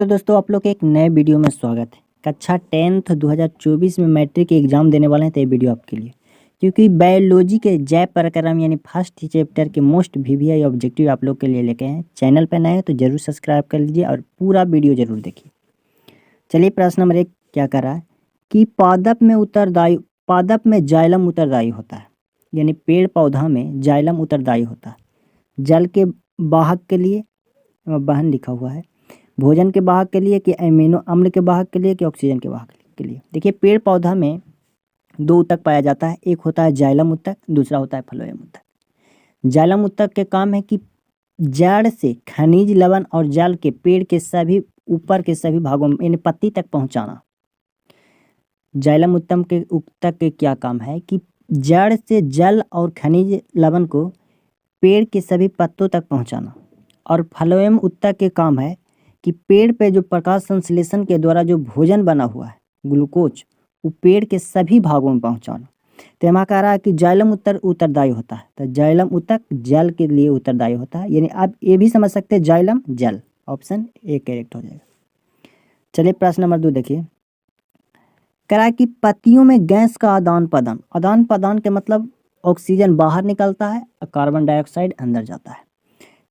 तो दोस्तों आप लोग के एक नए वीडियो में स्वागत है। कक्षा 10th 2024 में मैट्रिक एग्जाम देने वाले हैं तो ये वीडियो आपके लिए, क्योंकि बायोलॉजी के जैव प्रक्रम यानी फर्स्ट चैप्टर के मोस्ट वीवीआई ऑब्जेक्टिव आप लोग के लिए लेके हैं। चैनल पर नए हैं तो जरूर सब्सक्राइब कर लीजिए और पूरा वीडियो जरूर देखिए। चलिए प्रश्न नंबर 1 क्या कर रहा है कि पादप में जाइलम उत्तरदायी होता है, यानी पेड़ पौधा में जाइलम उत्तरदायी होता है जल के वाहक के लिए, वहन लिखा हुआ है, भोजन के वाहक के लिए कि अमीनो अम्ल के वाहक के लिए कि ऑक्सीजन के वाहक के लिए। देखिए पेड़ पौधा में दो ऊतक पाया जाता है, एक होता है जाइलम ऊतक, दूसरा होता है फ्लोएम ऊतक। जाइलम ऊतक के काम है कि जड़ से खनिज लवण और जल के पेड़ के सभी ऊपर के सभी भागों में यानी पत्ती तक पहुंचाना। जाइलम ऊतक के क्या काम है कि जड़ से जल और खनिज लवण को पेड़ के सभी पत्तों तक पहुंचाना। और फ्लोएम ऊतक के काम है कि पेड़ पे जो प्रकाश संश्लेषण के द्वारा जो भोजन बना हुआ है ग्लूकोज, वो पेड़ के सभी भागों में पहुंचाना। तो यहाँ कह रहा है कि जाइलम उत्तरदायी होता है, तो जाइलम ऊतक जल के लिए उत्तरदायी होता है, यानी आप ये भी समझ सकते हैं जाइलम जल। ऑप्शन ए करेक्ट हो जाएगा। चलिए प्रश्न नंबर 2 देखिए, कह रहा है कि पत्तियों में गैस का आदान प्रदान के मतलब ऑक्सीजन बाहर निकलता है और कार्बन डाइऑक्साइड अंदर जाता है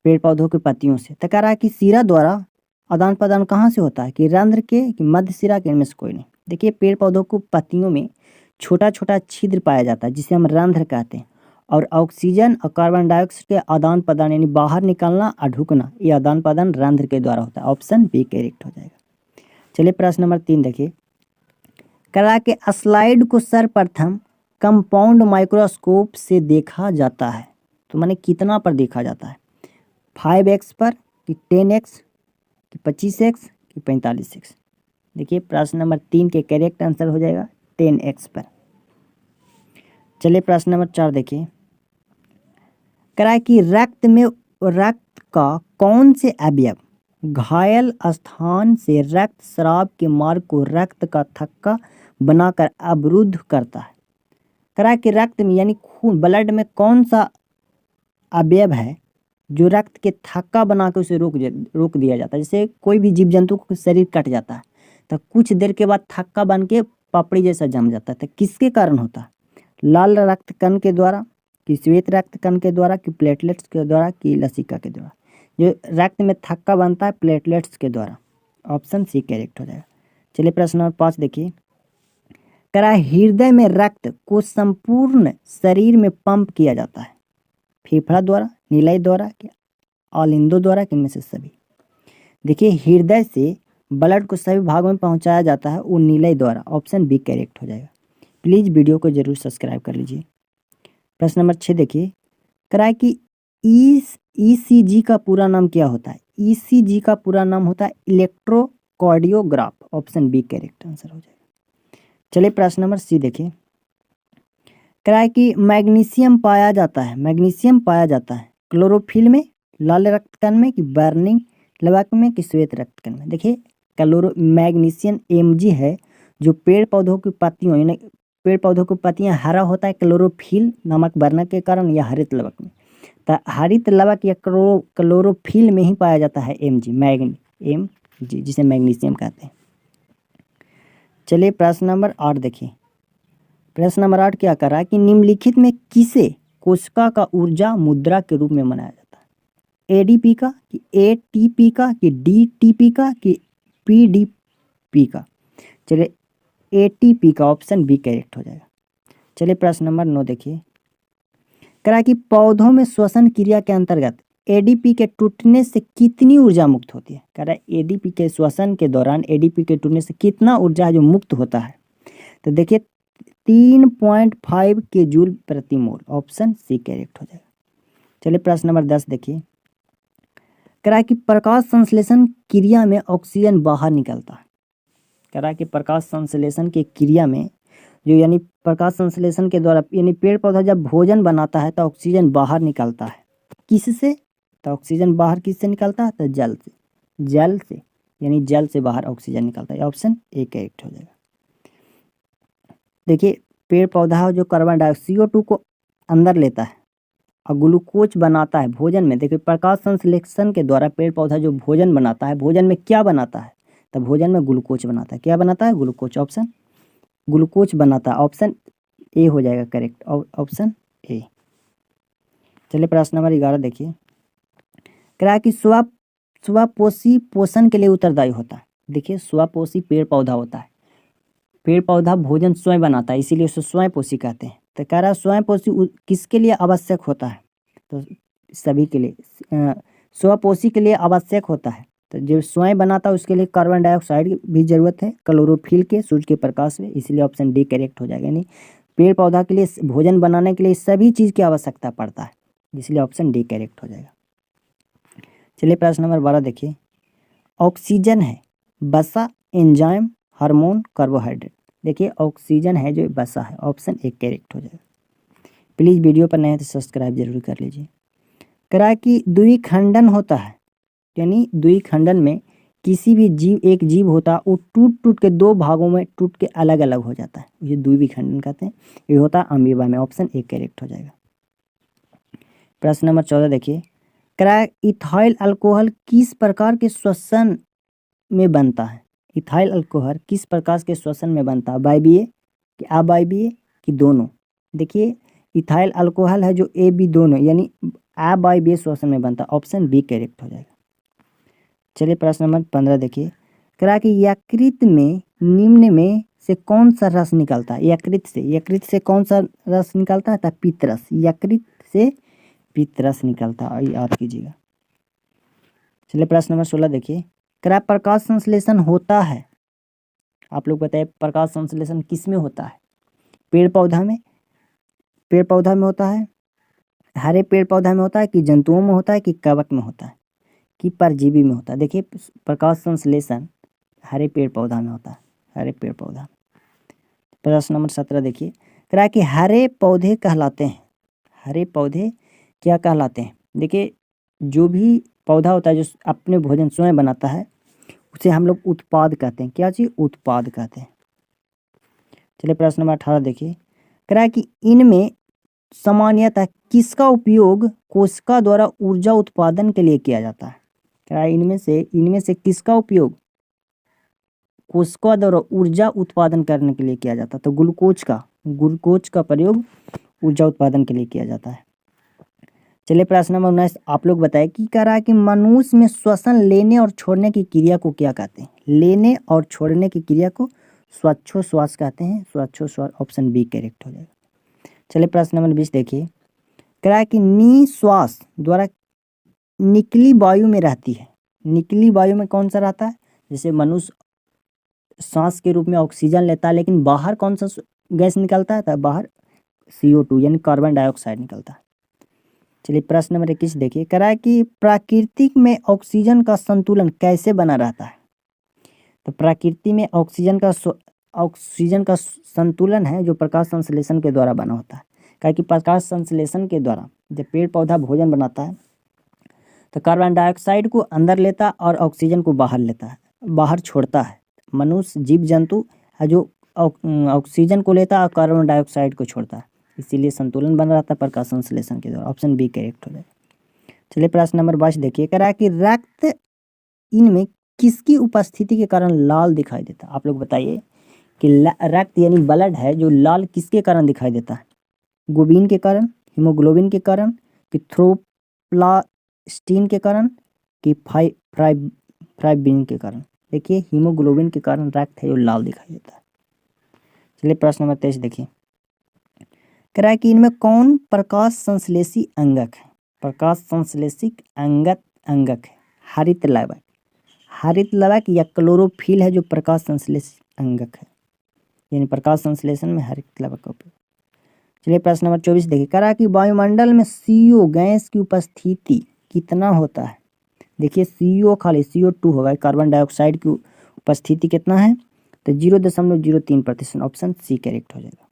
पेड़ पौधों की पत्तियों से। तो कह रहा है कि सिरा द्वारा आदान प्रदान कहाँ से होता है कि रंध्र के कि मध्य सिरा के, इनमें से कोई नहीं। देखिए पेड़ पौधों को पत्तियों में छोटा छोटा छिद्र पाया जाता है जिसे हम रंध्र कहते हैं, और ऑक्सीजन और कार्बन डाइऑक्साइड के आदान प्रदान यानी बाहर निकलना और ढुकना, ये आदान प्रदान रंध्र के द्वारा होता है। ऑप्शन बी करेक्ट हो जाएगा। चलिए प्रश्न नंबर 3 देखिए, करा के स्लाइड को सर्वप्रथम कंपाउंड माइक्रोस्कोप से देखा जाता है, तो माने कितना पर देखा जाता है, 5x पर कि 10x कि 25x कि 45x। देखिए प्रश्न नंबर 3 के करेक्ट आंसर हो जाएगा 10x पर। चलिए प्रश्न नंबर 4 देखिए, कराए कि रक्त का कौन से अवयव घायल स्थान से रक्त स्राव के मार्ग को रक्त का थक्का बनाकर अवरुद्ध करता है। कराए कि रक्त में यानी खून ब्लड में कौन सा अवयव है जो रक्त के थक्का बना के उसे रोक दिया जाता है। जैसे कोई भी जीव जंतु का शरीर कट जाता है तो कुछ देर के बाद थक्का बन के पापड़ी जैसा जम जाता है, तो किसके कारण होता है? लाल रक्त कण के द्वारा कि श्वेत रक्त कण के द्वारा कि प्लेटलेट्स के द्वारा कि लसिका के द्वारा। जो रक्त में थक्का बनता है प्लेटलेट्स के द्वारा। ऑप्शन सी करेक्ट हो जाएगा। चलिए प्रश्न नंबर 5 देखिए, करा हृदय में रक्त को संपूर्ण शरीर में पंप किया जाता है, फेफड़ा द्वारा, नीलय द्वारा कि ऑलिंदो द्वारा कि इनमें से सभी। देखिए हृदय से ब्लड को सभी भागों में पहुंचाया जाता है वो नीलय द्वारा। ऑप्शन बी करेक्ट हो जाएगा। प्लीज़ वीडियो को जरूर सब्सक्राइब कर लीजिए। प्रश्न नंबर 6 देखिए, कराए कि ईसीजी का पूरा नाम क्या होता है? ईसीजी का पूरा नाम होता है electrocardiograph. Option B correct answer हो जाएगा। चलिए प्रश्न नंबर सी देखिए, कराए कि मैग्नीशियम पाया जाता है क्लोरोफिल में, लाल रक्त कण में कि बर्निंग लवक में कि श्वेत रक्त कण में। देखिए मैग्नीशियम Mg है जो पेड़ पौधों की पत्तियों यानी पेड़ पौधों की पत्तियां हरा होता है क्लोरोफिल नामक वर्णक के कारण या हरित लवक में। तो हरित लवक या क्लोरोफिल में ही पाया जाता है Mg जिसे मैग्नीशियम कहते हैं। चलिए प्रश्न नंबर 8 देखिए, प्रश्न नंबर 8 क्या कर रहा है कि निम्नलिखित में किसे कोशिका का ऊर्जा मुद्रा के रूप में मनाया जाता है? एडीपी का कि एटीपी का कि डीटीपी का कि पीडीपी का। चलिए एटीपी का। ऑप्शन बी करेक्ट हो जाएगा। चलिए प्रश्न नंबर 9 देखिए, करा कि पौधों में श्वसन क्रिया के अंतर्गत एडीपी के टूटने से कितनी ऊर्जा मुक्त होती है? कह रहा है एडीपी के श्वसन के दौरान एडीपी के टूटने से कितना ऊर्जा जो मुक्त होता है? तो देखिए 3.5 के जूल प्रति मोल। ऑप्शन सी करेक्ट हो जाएगा। चलिए प्रश्न नंबर 10 देखिए, करा कि प्रकाश संश्लेषण क्रिया में ऑक्सीजन बाहर निकलता है। करा कि प्रकाश संश्लेषण की क्रिया में जो यानी प्रकाश संश्लेषण के द्वारा यानी पेड़ पौधा जब भोजन बनाता है तो ऑक्सीजन बाहर निकलता है। किससे? तो ऑक्सीजन बाहर किससे निकलता है? तो जल से यानी जल से बाहर ऑक्सीजन निकलता है। ऑप्शन ए करेक्ट हो जाएगा। देखिए पेड़ पौधा जो कार्बन डाइऑक्साइड CO2 को अंदर लेता है और ग्लूकोज बनाता है भोजन में। देखिए प्रकाश संश्लेषण के द्वारा पेड़ पौधा जो भोजन बनाता है, भोजन में क्या बनाता है? तो भोजन में ग्लूकोज बनाता है। क्या बनाता है? ग्लूकोज। ऑप्शन ग्लूकोज बनाता है। ऑप्शन ए हो जाएगा करेक्ट, ऑप्शन ए। चलिए प्रश्न नंबर 11 देखिए। कह रहा है कि स्वपोषी पोषण के लिए उत्तरदायी होता है। देखिए स्वपोषी पेड़ पौधा होता है, पेड़ पौधा भोजन स्वयं बनाता है, इसीलिए उसे स्वयं पोषी कहते हैं। तो कह रहा है स्वयं पोषी किसके लिए आवश्यक होता है? तो सभी के लिए, स्वपोषी के लिए आवश्यक होता है। तो जो स्वयं बनाता है उसके लिए कार्बन डाइऑक्साइड की भी जरूरत है, क्लोरोफिल के, सूर्य के प्रकाश में, इसलिए ऑप्शन डी करेक्ट हो जाएगा। यानी पेड़ पौधा के लिए भोजन बनाने के लिए सभी चीज़ की आवश्यकता पड़ता है, इसलिए ऑप्शन डी करेक्ट हो जाएगा। चलिए प्रश्न नंबर 12 देखिए। ऑक्सीजन है, वसा, एंजाइम, हार्मोन, कार्बोहाइड्रेट। देखिए ऑक्सीजन है जो वसा है, ऑप्शन ए करेक्ट हो जाएगा। प्लीज़ वीडियो पर नए हैं तो सब्सक्राइब जरूर कर लीजिए। करा कि द्विखंडन होता है, यानी द्विखंडन में किसी भी जीव, एक जीव होता है वो टूट टूट के दो भागों में टूट के अलग अलग हो जाता है, ये द्विखंडन कहते हैं। ये होता है अमीबा में, ऑप्शन ए करेक्ट हो जाएगा। प्रश्न नंबर 14 देखिए। करा इथाइल अल्कोहल किस प्रकार के श्वसन में बनता है? इथाइल अल्कोहल किस प्रकार के श्वसन में बनता है? वायवीय कि अवायवीय कि दोनों? देखिए इथाइल अल्कोहल है जो ए बी दोनों, यानी अवायवीय श्वसन में बनता है, ऑप्शन बी करेक्ट हो जाएगा। चलिए प्रश्न नंबर 15 देखिए। करा कि यकृत में निम्न में से कौन सा रस निकलता है? यकृत से कौन सा रस निकलता है? पित्तरस। यकृत से पित्तरस निकलता है, याद कीजिएगा। चलिए प्रश्न नंबर 16 देखिए। करा प्रकाश संश्लेषण होता है, आप लोग बताइए प्रकाश संश्लेषण किस में होता है? पेड़ पौधा में, पेड़ पौधा में होता है, हरे पेड़ पौधा में होता है कि जंतुओं में होता है कि कवक में होता है कि परजीवी में होता है? देखिए प्रकाश संश्लेषण हरे पेड़ पौधा में होता है, हरे पेड़ पौधा। प्रश्न नंबर 17 देखिए। कह रहा है कि हरे पौधे कहलाते हैं, हरे पौधे क्या कहलाते हैं? देखिए जो भी पौधा होता है जो अपने भोजन स्वयं बनाता है उसे हम लोग उत्पाद कहते हैं। क्या चीज़? उत्पाद कहते हैं। चलिए प्रश्न नंबर 18 देखिए। कह रहा है कि इनमें सामान्यतः किसका उपयोग कोशिका द्वारा ऊर्जा उत्पादन के लिए किया जाता है? कह रहा है इनमें से किसका उपयोग कोशिका द्वारा ऊर्जा उत्पादन करने के लिए किया जाता है? तो ग्लूकोज का प्रयोग ऊर्जा उत्पादन के लिए किया जाता है। चलिए प्रश्न नंबर 19 आप लोग बताएं कि कह रहा है कि मनुष्य में श्वसन लेने और छोड़ने की क्रिया को क्या कहते हैं? लेने और छोड़ने की क्रिया को श्वासोच्छ्वास कहते हैं, श्वासोच्छ्वास, ऑप्शन बी करेक्ट हो जाएगा। चलिए प्रश्न नंबर 20 देखिए। कह रहा है कि निश्वास द्वारा निकली वायु में रहती है, निकली वायु में कौन सा रहता है? जैसे मनुष्य सांस के रूप में ऑक्सीजन लेता है, लेकिन बाहर कौन सा गैस निकलता है? तो बाहर CO2 यानी कार्बन डाइऑक्साइड निकलता है। चलिए प्रश्न नंबर 21 देखिए। कह रहा है कि प्रकृति में ऑक्सीजन का संतुलन कैसे बना रहता है? तो प्रकृति में ऑक्सीजन का संतुलन है जो प्रकाश संश्लेषण के द्वारा बना होता है। क्या कि प्रकाश संश्लेषण के द्वारा जब पेड़ पौधा भोजन बनाता है तो कार्बन डाइऑक्साइड को अंदर लेता और ऑक्सीजन को बाहर लेता है, बाहर छोड़ता है। मनुष्य जीव जंतु है जो ऑक्सीजन को लेता और कार्बन डाइऑक्साइड को छोड़ता है, इसीलिए संतुलन बना रहता है प्रकाश संश्लेषण के द्वारा, ऑप्शन बी करेक्ट हो जाएगा। चलिए प्रश्न नंबर 22 देखिए। कह रहा है कि रक्त इनमें किसकी उपस्थिति के कारण लाल दिखाई देता है? आप लोग बताइए कि रक्त यानी ब्लड है जो लाल किसके कारण दिखाई देता है? ग्लोबिन के कारण, हीमोग्लोबिन के कारण कि थ्रोम्बोप्लास्टिन के कारण कि फाइब्रिन के कारण? देखिए हीमोग्लोबिन के कारण रक्त है जो लाल दिखाई देता है। चलिए प्रश्न नंबर 23 देखिए। कह रहा है कि इनमें कौन प्रकाश संश्लेषी अंगक है? प्रकाश संश्लेषी अंगक है हरित लवक या क्लोरोफिल है जो प्रकाश संश्लेषी अंगक है, यानी प्रकाश संश्लेषण में हरित लवक का उपयोग। चलिए प्रश्न नंबर 24 देखिए। कह रहा है कि वायुमंडल में CO गैस की उपस्थिति कितना होता है? देखिए CO खाली CO2 होगा, कार्बन डाइऑक्साइड की उपस्थिति कितना है? तो 0.03%, ऑप्शन सी करेक्ट हो जाएगा।